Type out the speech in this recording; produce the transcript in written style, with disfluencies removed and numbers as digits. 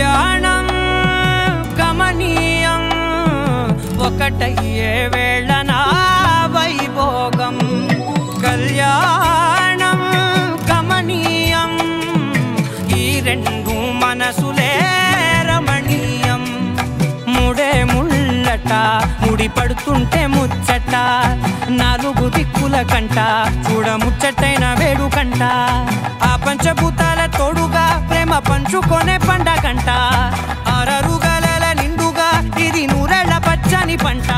కళ్యాణం గమనీయం ఒకటయ్యే వేళన వైభోగం కళ్యాణం గమనీయం ఈ రెండు మనసులే రమణీయం ముడే ముళ్ళట ముడి పడుతుంటే ముచ్చట నాలుగు దిక్కుల కంట చూడ ముచ్చటైన వేడుకంట ఆ పంచభూతాల తోడుగా ప్రేమ పంచుకొనే పండగంట ఆరరుగల నిండుగా ఇది నూరెళ్ళ పచ్చని పంట